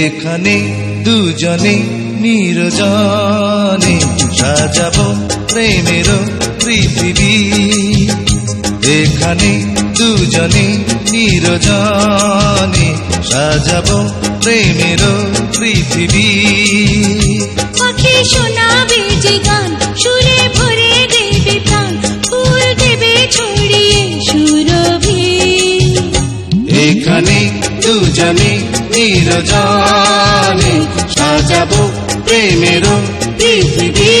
এখানে দুজনে নির্জনে সাজাবো প্রেমের পৃথিবী। এখানে দুজনে নির্জনে সাজাবো প্রেমের পৃথিবী। পাখি শোনাবে যে গান, সুরে ভরে দেবে প্রাণ, ফুল দেবে ছড়িয়ে সুরভি। এখানে দুজনে নির্জনে সাজাবো প্রেমের পৃথিবী।